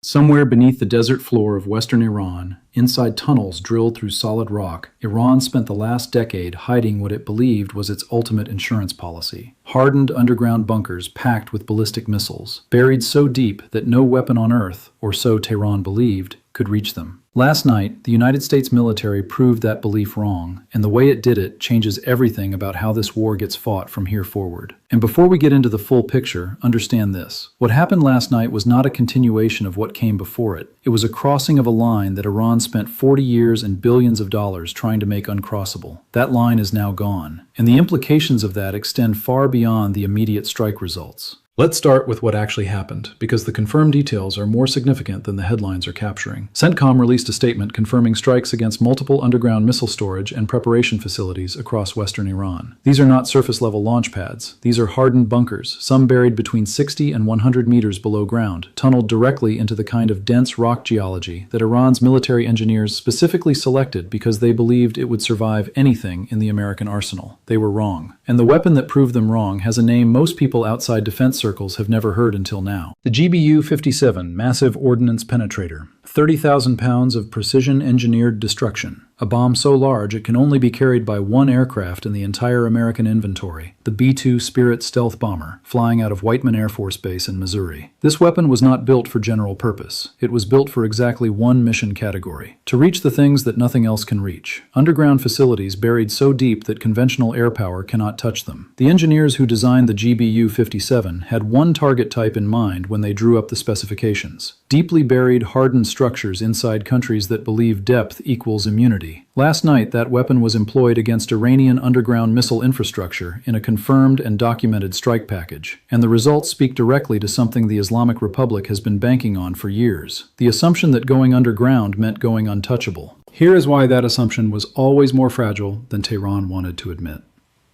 Somewhere beneath the desert floor of western Iran, inside tunnels drilled through solid rock, Iran spent the last decade hiding what it believed was its ultimate insurance policy. Hardened underground bunkers packed with ballistic missiles, buried so deep that no weapon on Earth, or so Tehran believed, could reach them. Last night, the United States military proved that belief wrong, and the way it did it changes everything about how this war gets fought from here forward. And before we get into the full picture, understand this. What happened last night was not a continuation of what came before it. It was a crossing of a line that Iran spent 40 years and billions of dollars trying to make uncrossable. That line is now gone, and the implications of that extend far beyond the immediate strike results. Let's start with what actually happened, because the confirmed details are more significant than the headlines are capturing. CENTCOM released a statement confirming strikes against multiple underground missile storage and preparation facilities across western Iran. These are not surface-level launch pads. These are hardened bunkers, some buried between 60 and 100 meters below ground, tunneled directly into the kind of dense rock geology that Iran's military engineers specifically selected because they believed it would survive anything in the American arsenal. They were wrong. And the weapon that proved them wrong has a name most people outside defense circles have never heard until now. The GBU-57 Massive Ordnance Penetrator. 30,000 pounds of precision-engineered destruction. A bomb so large it can only be carried by one aircraft in the entire American inventory, the B-2 Spirit stealth bomber, flying out of Whiteman Air Force Base in Missouri. This weapon was not built for general purpose. It was built for exactly one mission category: to reach the things that nothing else can reach. Underground facilities buried so deep that conventional air power cannot touch them. The engineers who designed the GBU-57 had one target type in mind when they drew up the specifications: deeply buried, hardened structures inside countries that believe depth equals immunity. Last night, that weapon was employed against Iranian underground missile infrastructure in a confirmed and documented strike package. And the results speak directly to something the Islamic Republic has been banking on for years: the assumption that going underground meant going untouchable. Here is why that assumption was always more fragile than Tehran wanted to admit.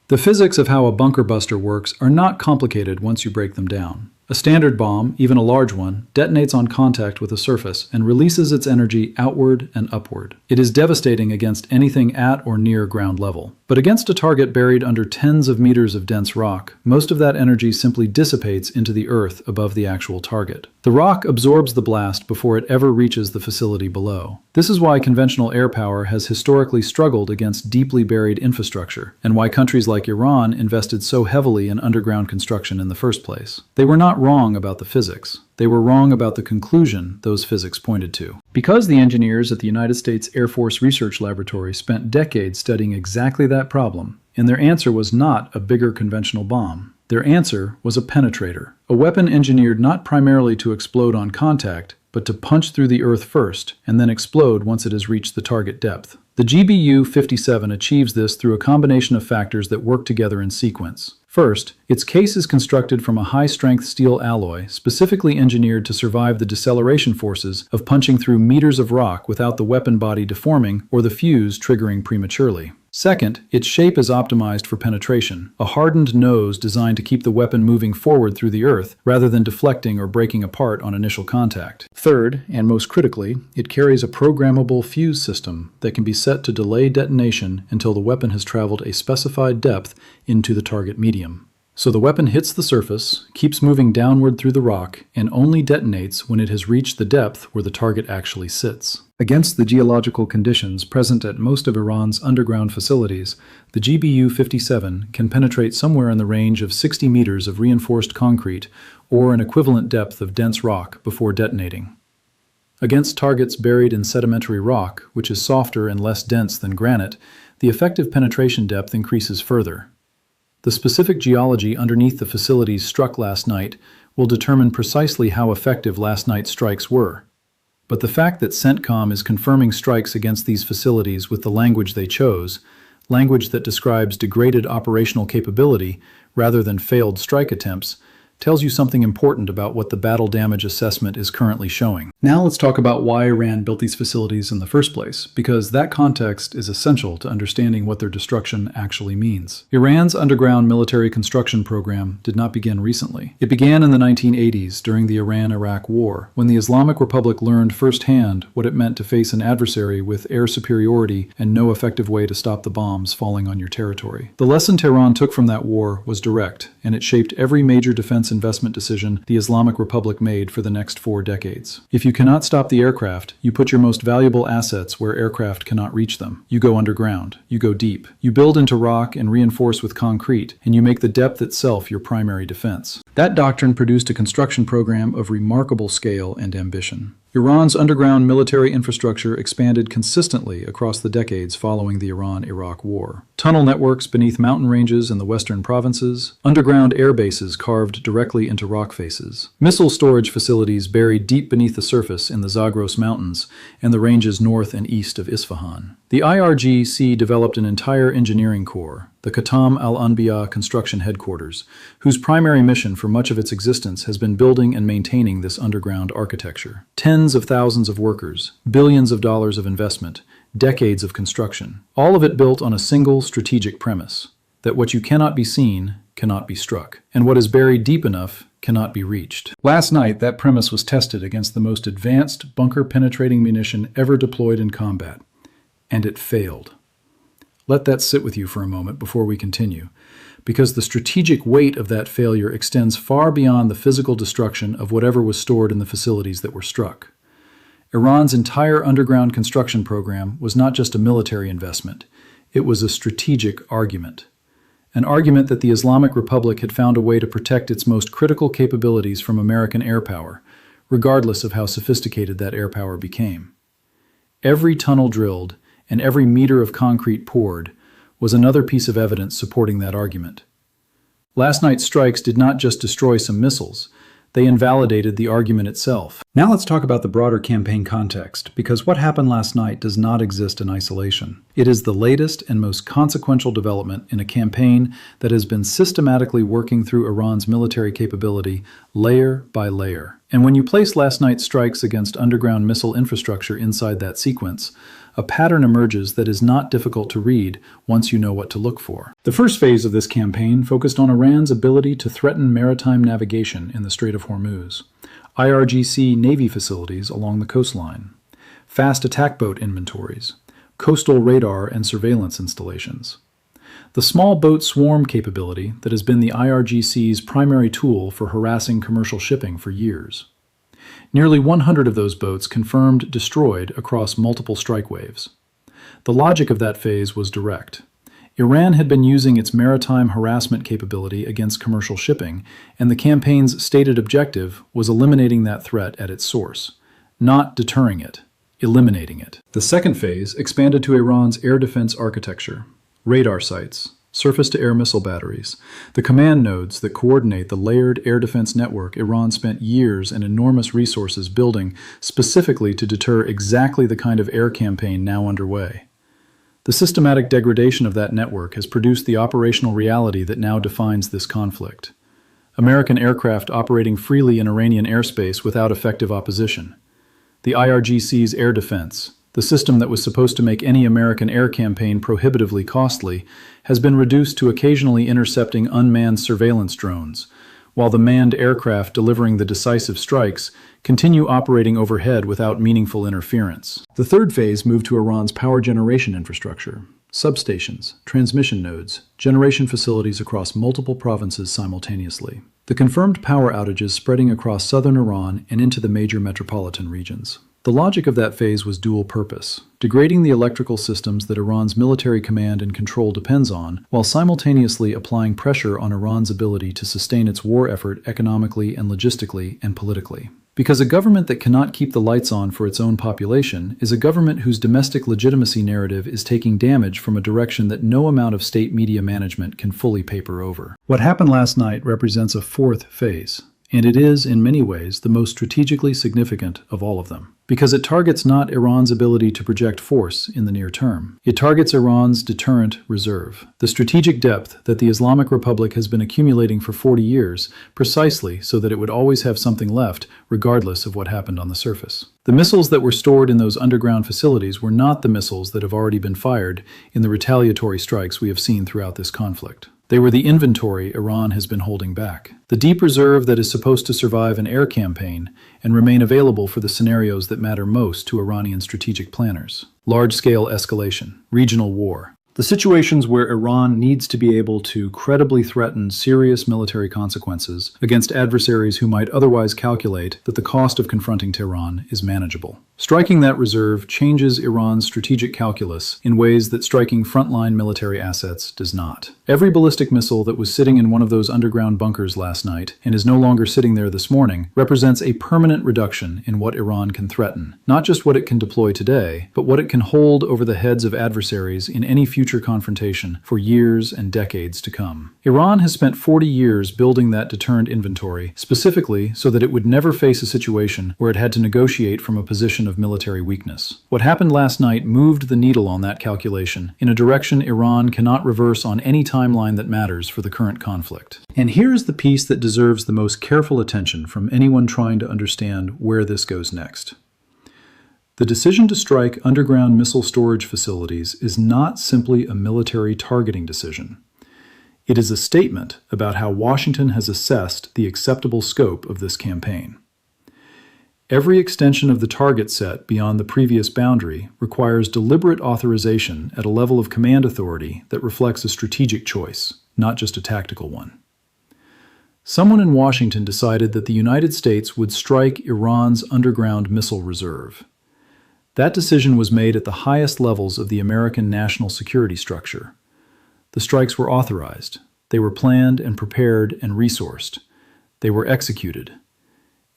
The physics of how a bunker buster works are not complicated once you break them down. A standard bomb, even a large one, detonates on contact with a surface and releases its energy outward and upward. It is devastating against anything at or near ground level. But against a target buried under tens of meters of dense rock, most of that energy simply dissipates into the earth above the actual target. The rock absorbs the blast before it ever reaches the facility below. This is why conventional air power has historically struggled against deeply buried infrastructure, and why countries like Iran invested so heavily in underground construction in the first place. They were not wrong about the physics. They were wrong about the conclusion those physics pointed to. Because the engineers at the United States Air Force Research Laboratory spent decades studying exactly that problem, and their answer was not a bigger conventional bomb. Their answer was a penetrator, a weapon engineered not primarily to explode on contact, but to punch through the earth first, and then explode once it has reached the target depth. The GBU-57 achieves this through a combination of factors that work together in sequence. First, its case is constructed from a high-strength steel alloy specifically engineered to survive the deceleration forces of punching through meters of rock without the weapon body deforming or the fuse triggering prematurely. Second, its shape is optimized for penetration, a hardened nose designed to keep the weapon moving forward through the earth rather than deflecting or breaking apart on initial contact. Third, and most critically, it carries a programmable fuse system that can be set to delay detonation until the weapon has traveled a specified depth into the target medium. So the weapon hits the surface, keeps moving downward through the rock, and only detonates when it has reached the depth where the target actually sits. Against the geological conditions present at most of Iran's underground facilities, the GBU-57 can penetrate somewhere in the range of 60 meters of reinforced concrete or an equivalent depth of dense rock before detonating. Against targets buried in sedimentary rock, which is softer and less dense than granite, the effective penetration depth increases further. The specific geology underneath the facilities struck last night will determine precisely how effective last night's strikes were. But the fact that CENTCOM is confirming strikes against these facilities with the language they chose, language that describes degraded operational capability rather than failed strike attempts, tells you something important about what the battle damage assessment is currently showing. Now let's talk about why Iran built these facilities in the first place, because that context is essential to understanding what their destruction actually means. Iran's underground military construction program did not begin recently. It began in the 1980s during the Iran-Iraq War, when the Islamic Republic learned firsthand what it meant to face an adversary with air superiority and no effective way to stop the bombs falling on your territory. The lesson Tehran took from that war was direct, and it shaped every major defense defense investment decision the Islamic Republic made for the next 4 decades. If you cannot stop the aircraft, you put your most valuable assets where aircraft cannot reach them. You go underground. You go deep. You build into rock and reinforce with concrete, and you make the depth itself your primary defense. That doctrine produced a construction program of remarkable scale and ambition. Iran's underground military infrastructure expanded consistently across the decades following the Iran-Iraq War. Tunnel networks beneath mountain ranges in the western provinces, underground air bases carved directly into rock faces, missile storage facilities buried deep beneath the surface in the Zagros Mountains and the ranges north and east of Isfahan. The IRGC developed an entire engineering corps, the Khatam al-Anbiya Construction Headquarters, whose primary mission for much of its existence has been building and maintaining this underground architecture. Tens of thousands of workers, billions of dollars of investment, decades of construction, all of it built on a single strategic premise, that what you cannot be seen cannot be struck, and what is buried deep enough cannot be reached. Last night, that premise was tested against the most advanced bunker-penetrating munition ever deployed in combat, and it failed. Let that sit with you for a moment before we continue, because the strategic weight of that failure extends far beyond the physical destruction of whatever was stored in the facilities that were struck. Iran's entire underground construction program was not just a military investment, it was a strategic argument. An argument that the Islamic Republic had found a way to protect its most critical capabilities from American air power, regardless of how sophisticated that air power became. Every tunnel drilled and every meter of concrete poured was another piece of evidence supporting that argument. Last night's strikes did not just destroy some missiles, they invalidated the argument itself. Now let's talk about the broader campaign context, because what happened last night does not exist in isolation. It is the latest and most consequential development in a campaign that has been systematically working through Iran's military capability layer by layer. And when you place last night's strikes against underground missile infrastructure inside that sequence, a pattern emerges that is not difficult to read once you know what to look for. The first phase of this campaign focused on Iran's ability to threaten maritime navigation in the Strait of Hormuz, IRGC Navy facilities along the coastline, fast attack boat inventories, coastal radar and surveillance installations. The small boat swarm capability that has been the IRGC's primary tool for harassing commercial shipping for years. Nearly 100 of those boats confirmed destroyed across multiple strike waves. The logic of that phase was direct. Iran had been using its maritime harassment capability against commercial shipping, and the campaign's stated objective was eliminating that threat at its source, not deterring it, eliminating it. The second phase expanded to Iran's air defense architecture, radar sites, surface-to-air missile batteries, the command nodes that coordinate the layered air defense network Iran spent years and enormous resources building specifically to deter exactly the kind of air campaign now underway. The systematic degradation of that network has produced the operational reality that now defines this conflict. American aircraft operating freely in Iranian airspace without effective opposition. The IRGC's air defense, the system that was supposed to make any American air campaign prohibitively costly, has been reduced to occasionally intercepting unmanned surveillance drones, while the manned aircraft delivering the decisive strikes continue operating overhead without meaningful interference. The third phase moved to Iran's power generation infrastructure, substations, transmission nodes, generation facilities across multiple provinces simultaneously. The confirmed power outages spreading across southern Iran and into the major metropolitan regions. The logic of that phase was dual purpose, degrading the electrical systems that Iran's military command and control depends on, while simultaneously applying pressure on Iran's ability to sustain its war effort economically and logistically and politically. Because a government that cannot keep the lights on for its own population is a government whose domestic legitimacy narrative is taking damage from a direction that no amount of state media management can fully paper over. What happened last night represents a fourth phase, and it is, in many ways, the most strategically significant of all of them. Because it targets not Iran's ability to project force in the near term. It targets Iran's deterrent reserve, the strategic depth that the Islamic Republic has been accumulating for 40 years, precisely so that it would always have something left, regardless of what happened on the surface. The missiles that were stored in those underground facilities were not the missiles that have already been fired in the retaliatory strikes we have seen throughout this conflict. They were the inventory Iran has been holding back. The deep reserve that is supposed to survive an air campaign and remain available for the scenarios that matter most to Iranian strategic planners. Large-scale escalation, regional war, The situations where Iran needs to be able to credibly threaten serious military consequences against adversaries who might otherwise calculate that the cost of confronting Tehran is manageable. Striking that reserve changes Iran's strategic calculus in ways that striking frontline military assets does not. Every ballistic missile that was sitting in one of those underground bunkers last night and is no longer sitting there this morning represents a permanent reduction in what Iran can threaten, not just what it can deploy today, but what it can hold over the heads of adversaries in any future confrontation for years and decades to come. Iran has spent 40 years building that deterrent inventory, specifically so that it would never face a situation where it had to negotiate from a position of military weakness. What happened last night moved the needle on that calculation in a direction Iran cannot reverse on any timeline that matters for the current conflict. And here's the piece that deserves the most careful attention from anyone trying to understand where this goes next. The decision to strike underground missile storage facilities is not simply a military targeting decision. It is a statement about how Washington has assessed the acceptable scope of this campaign. Every extension of the target set beyond the previous boundary requires deliberate authorization at a level of command authority that reflects a strategic choice, not just a tactical one. Someone in Washington decided that the United States would strike Iran's underground missile reserve. That decision was made at the highest levels of the American national security structure. The strikes were authorized. They were planned and prepared and resourced. They were executed.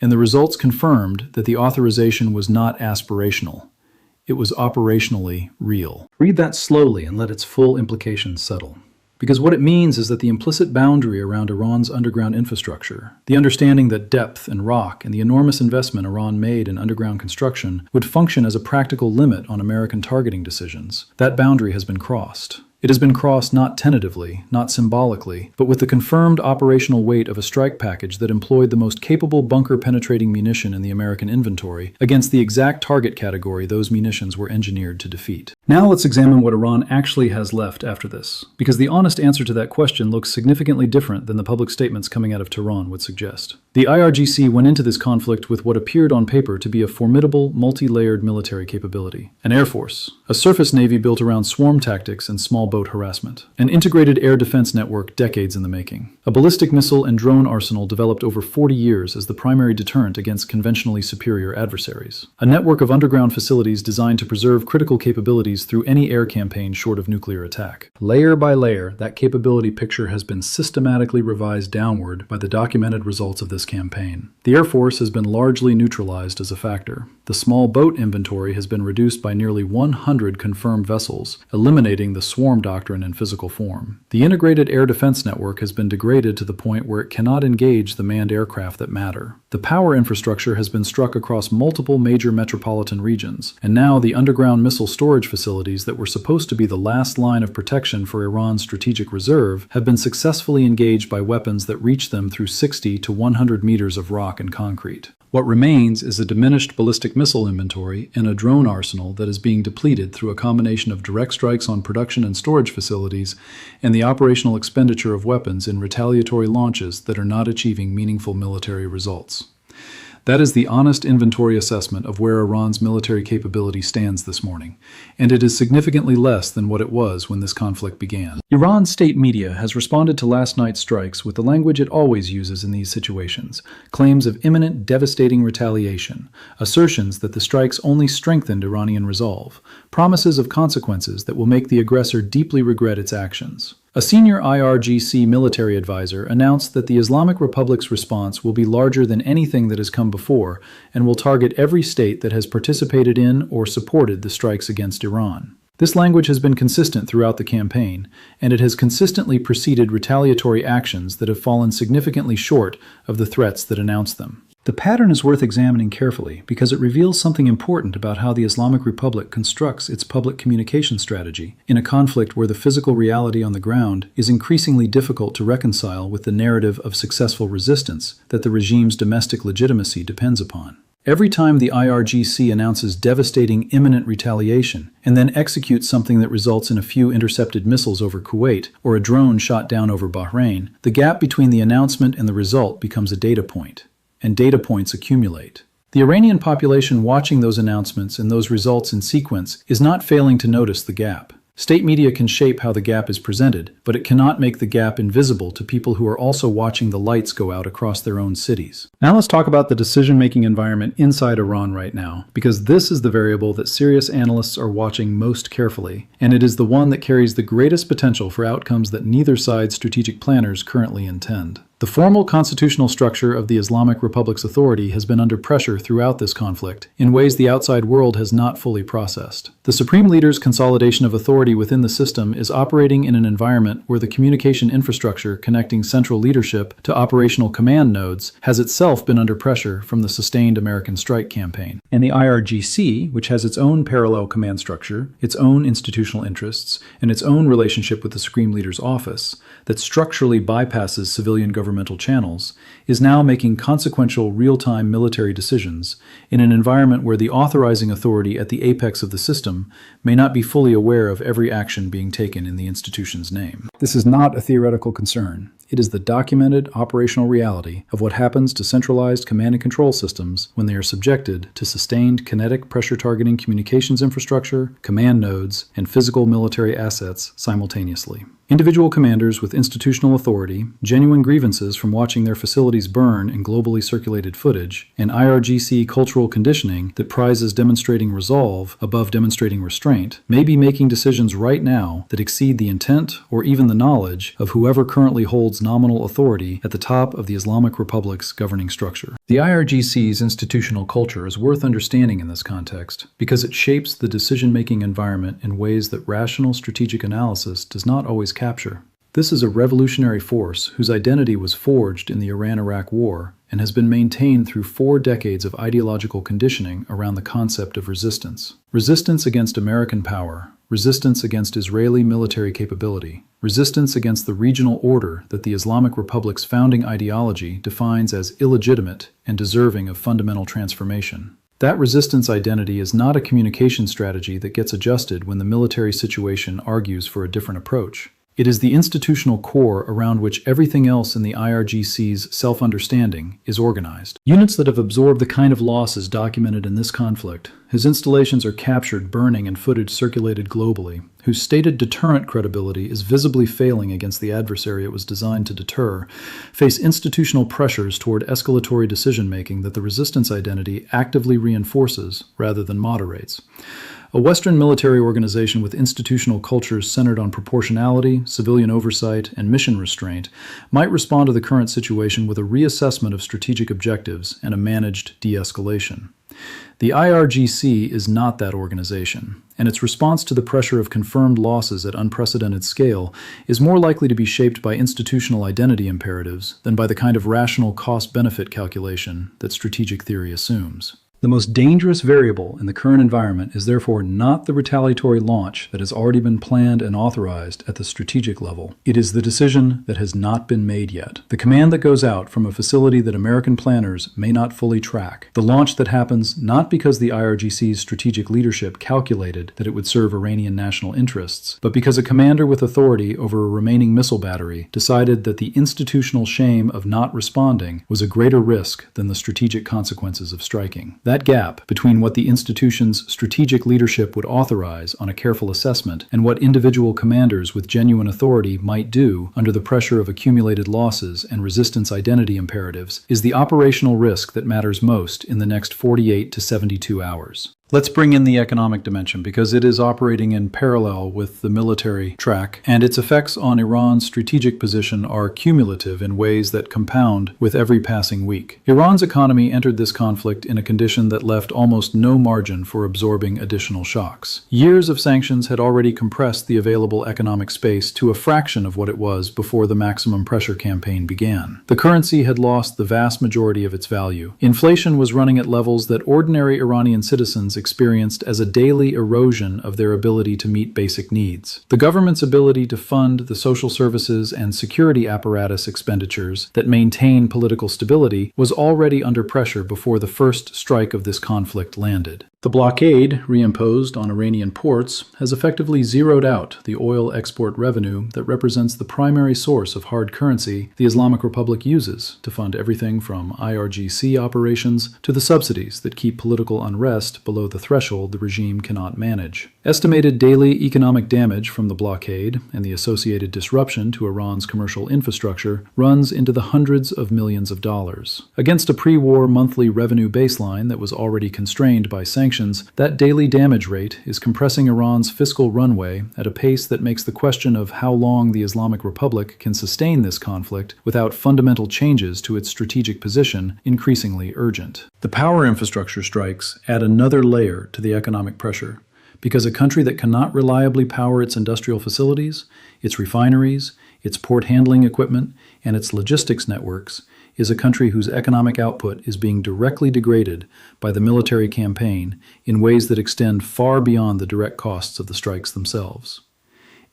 And the results confirmed that the authorization was not aspirational. It was operationally real. Read that slowly and let its full implications settle. Because what it means is that the implicit boundary around Iran's underground infrastructure, the understanding that depth and rock and the enormous investment Iran made in underground construction would function as a practical limit on American targeting decisions, that boundary has been crossed. It has been crossed not tentatively, not symbolically, but with the confirmed operational weight of a strike package that employed the most capable bunker-penetrating munition in the American inventory against the exact target category those munitions were engineered to defeat. Now let's examine what Iran actually has left after this, because the honest answer to that question looks significantly different than the public statements coming out of Tehran would suggest. The IRGC went into this conflict with what appeared on paper to be a formidable, multi-layered military capability. An air force, a surface navy built around swarm tactics and small boat harassment, an integrated air defense network decades in the making, a ballistic missile and drone arsenal developed over 40 years as the primary deterrent against conventionally superior adversaries, a network of underground facilities designed to preserve critical capabilities through any air campaign short of nuclear attack. Layer by layer, that capability picture has been systematically revised downward by the documented results of this campaign. The Air Force has been largely neutralized as a factor. The small boat inventory has been reduced by nearly 100 confirmed vessels, eliminating the swarm doctrine in physical form. The integrated air defense network has been degraded to the point where it cannot engage the manned aircraft that matter. The power infrastructure has been struck across multiple major metropolitan regions, and now the underground missile storage facilities that were supposed to be the last line of protection for Iran's strategic reserve have been successfully engaged by weapons that reach them through 60 to 100 meters of rock and concrete. What remains is a diminished ballistic missile inventory and a drone arsenal that is being depleted through a combination of direct strikes on production and storage facilities and the operational expenditure of weapons in retaliatory launches that are not achieving meaningful military results. That is the honest inventory assessment of where Iran's military capability stands this morning, and it is significantly less than what it was when this conflict began. Iran's state media has responded to last night's strikes with the language it always uses in these situations: claims of imminent, devastating retaliation, assertions that the strikes only strengthened Iranian resolve, promises of consequences that will make the aggressor deeply regret its actions. A senior IRGC military advisor announced that the Islamic Republic's response will be larger than anything that has come before and will target every state that has participated in or supported the strikes against Iran. This language has been consistent throughout the campaign, and it has consistently preceded retaliatory actions that have fallen significantly short of the threats that announce them. The pattern is worth examining carefully because it reveals something important about how the Islamic Republic constructs its public communication strategy in a conflict where the physical reality on the ground is increasingly difficult to reconcile with the narrative of successful resistance that the regime's domestic legitimacy depends upon. Every time the IRGC announces devastating imminent retaliation and then executes something that results in a few intercepted missiles over Kuwait or a drone shot down over Bahrain, the gap between the announcement and the result becomes a data point. And data points accumulate. The Iranian population watching those announcements and those results in sequence is not failing to notice the gap. State media can shape how the gap is presented, but it cannot make the gap invisible to people who are also watching the lights go out across their own cities. Now let's talk about the decision-making environment inside Iran right now, because this is the variable that serious analysts are watching most carefully, and it is the one that carries the greatest potential for outcomes that neither side's strategic planners currently intend. The formal constitutional structure of the Islamic Republic's authority has been under pressure throughout this conflict, in ways the outside world has not fully processed. The supreme leader's consolidation of authority within the system is operating in an environment where the communication infrastructure connecting central leadership to operational command nodes has itself been under pressure from the sustained American strike campaign. And the IRGC, which has its own parallel command structure, its own institutional interests, and its own relationship with the supreme leader's office, that structurally bypasses civilian governmental channels, is now making consequential real-time military decisions in an environment where the authorizing authority at the apex of the system may not be fully aware of every action being taken in the institution's name. This is not a theoretical concern. It is the documented operational reality of what happens to centralized command and control systems when they are subjected to sustained kinetic pressure-targeting communications infrastructure, command nodes, and physical military assets simultaneously. Individual commanders with institutional authority, genuine grievances from watching their facilities burn in globally circulated footage, and IRGC cultural conditioning that prizes demonstrating resolve above demonstrating restraint may be making decisions right now that exceed the intent or even the knowledge of whoever currently holds nominal authority at the top of the Islamic Republic's governing structure. The IRGC's institutional culture is worth understanding in this context because it shapes the decision-making environment in ways that rational strategic analysis does not always capture. This is a revolutionary force whose identity was forged in the Iran-Iraq War and has been maintained through 4 decades of ideological conditioning around the concept of resistance. Resistance against American power, resistance against Israeli military capability, resistance against the regional order that the Islamic Republic's founding ideology defines as illegitimate and deserving of fundamental transformation. That resistance identity is not a communication strategy that gets adjusted when the military situation argues for a different approach. It is the institutional core around which everything else in the IRGC's self-understanding is organized. Units that have absorbed the kind of losses documented in this conflict, whose installations are captured burning and footage circulated globally, whose stated deterrent credibility is visibly failing against the adversary it was designed to deter, face institutional pressures toward escalatory decision-making that the resistance identity actively reinforces rather than moderates. A Western military organization with institutional cultures centered on proportionality, civilian oversight, and mission restraint might respond to the current situation with a reassessment of strategic objectives and a managed de-escalation. The IRGC is not that organization, and its response to the pressure of confirmed losses at unprecedented scale is more likely to be shaped by institutional identity imperatives than by the kind of rational cost-benefit calculation that strategic theory assumes. The most dangerous variable in the current environment is therefore not the retaliatory launch that has already been planned and authorized at the strategic level. It is the decision that has not been made yet. The command that goes out from a facility that American planners may not fully track. The launch that happens not because the IRGC's strategic leadership calculated that it would serve Iranian national interests, but because a commander with authority over a remaining missile battery decided that the institutional shame of not responding was a greater risk than the strategic consequences of striking. That gap between what the institution's strategic leadership would authorize on a careful assessment and what individual commanders with genuine authority might do under the pressure of accumulated losses and resistance identity imperatives is the operational risk that matters most in the next 48 to 72 hours. Let's bring in the economic dimension because it is operating in parallel with the military track, and its effects on Iran's strategic position are cumulative in ways that compound with every passing week. Iran's economy entered this conflict in a condition that left almost no margin for absorbing additional shocks. Years of sanctions had already compressed the available economic space to a fraction of what it was before the maximum pressure campaign began. The currency had lost the vast majority of its value. Inflation was running at levels that ordinary Iranian citizens experienced as a daily erosion of their ability to meet basic needs. The government's ability to fund the social services and security apparatus expenditures that maintain political stability was already under pressure before the first strike of this conflict landed. The blockade, reimposed on Iranian ports, has effectively zeroed out the oil export revenue that represents the primary source of hard currency the Islamic Republic uses to fund everything from IRGC operations to the subsidies that keep political unrest below the threshold the regime cannot manage. Estimated daily economic damage from the blockade and the associated disruption to Iran's commercial infrastructure runs into the hundreds of millions of dollars. Against a pre-war monthly revenue baseline that was already constrained by sanctions, that daily damage rate is compressing Iran's fiscal runway at a pace that makes the question of how long the Islamic Republic can sustain this conflict without fundamental changes to its strategic position increasingly urgent. The power infrastructure strikes add another layer to the economic pressure, because a country that cannot reliably power its industrial facilities, its refineries, its port handling equipment, and its logistics networks is a country whose economic output is being directly degraded by the military campaign in ways that extend far beyond the direct costs of the strikes themselves.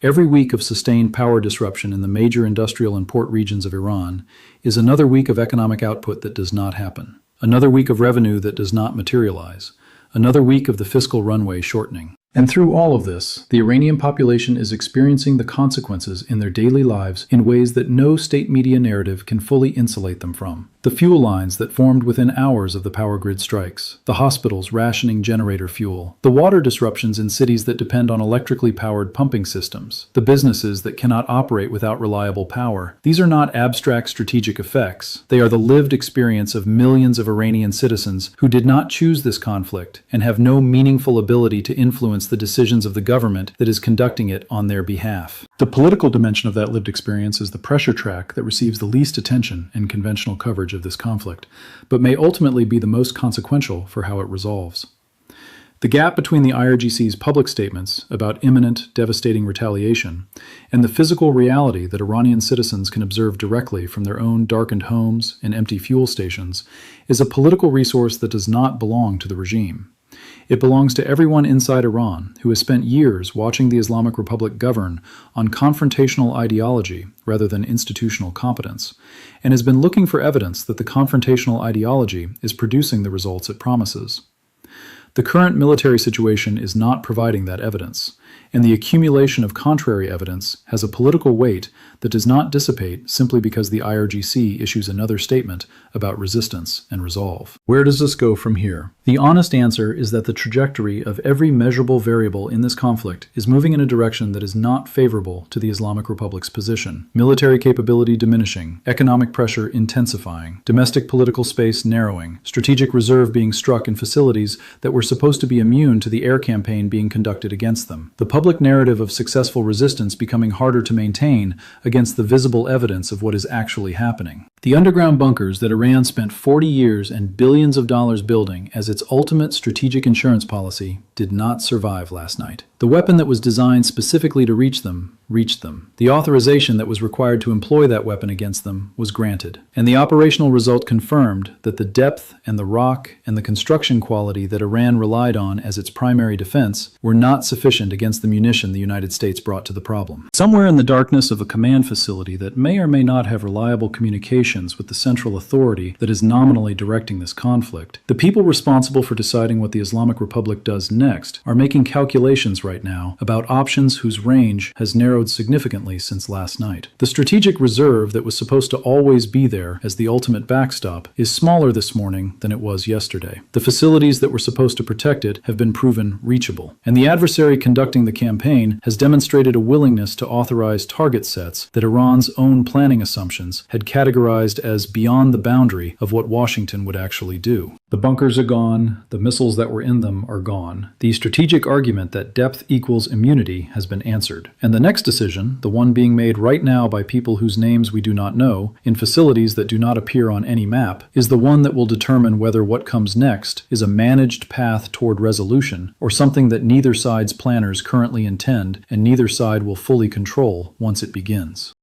Every week of sustained power disruption in the major industrial and port regions of Iran is another week of economic output that does not happen, another week of revenue that does not materialize, another week of the fiscal runway shortening. And through all of this, the Iranian population is experiencing the consequences in their daily lives in ways that no state media narrative can fully insulate them from. The fuel lines that formed within hours of the power grid strikes, the hospitals rationing generator fuel, the water disruptions in cities that depend on electrically powered pumping systems, the businesses that cannot operate without reliable power. These are not abstract strategic effects. They are the lived experience of millions of Iranian citizens who did not choose this conflict and have no meaningful ability to influence the decisions of the government that is conducting it on their behalf. The political dimension of that lived experience is the pressure track that receives the least attention in conventional coverage of this conflict, but may ultimately be the most consequential for how it resolves. The gap between the IRGC's public statements about imminent, devastating retaliation and the physical reality that Iranian citizens can observe directly from their own darkened homes and empty fuel stations is a political resource that does not belong to the regime. It belongs to everyone inside Iran who has spent years watching the Islamic Republic govern on confrontational ideology rather than institutional competence, and has been looking for evidence that the confrontational ideology is producing the results it promises. The current military situation is not providing that evidence, and the accumulation of contrary evidence has a political weight that does not dissipate simply because the IRGC issues another statement about resistance and resolve. Where does this go from here? The honest answer is that the trajectory of every measurable variable in this conflict is moving in a direction that is not favorable to the Islamic Republic's position. Military capability diminishing, economic pressure intensifying, domestic political space narrowing, strategic reserve being struck in facilities that were supposed to be immune to the air campaign being conducted against them. The public narrative of successful resistance becoming harder to maintain against the visible evidence of what is actually happening. The underground bunkers that Iran spent 40 years and billions of dollars building as its ultimate strategic insurance policy did not survive last night. The weapon that was designed specifically to reach them reached them. The authorization that was required to employ that weapon against them was granted. And the operational result confirmed that the depth and the rock and the construction quality that Iran relied on as its primary defense were not sufficient against the munition the United States brought to the problem. Somewhere in the darkness of a command facility that may or may not have reliable communications with the central authority that is nominally directing this conflict, the people responsible for deciding what the Islamic Republic does next are making calculations right now about options whose range has narrowed significantly since last night. The strategic reserve that was supposed to always be there as the ultimate backstop is smaller this morning than it was yesterday. The facilities that were supposed to protect it have been proven reachable, and the adversary conducting the campaign has demonstrated a willingness to authorize target sets that Iran's own planning assumptions had categorized as beyond the boundary of what Washington would actually do. The bunkers are gone, the missiles that were in them are gone. The strategic argument that depth equals immunity has been answered. And the next decision, the one being made right now by people whose names we do not know, in facilities that do not appear on any map, is the one that will determine whether what comes next is a managed path toward resolution or something that neither side's planners currently intend and neither side will fully control once it begins.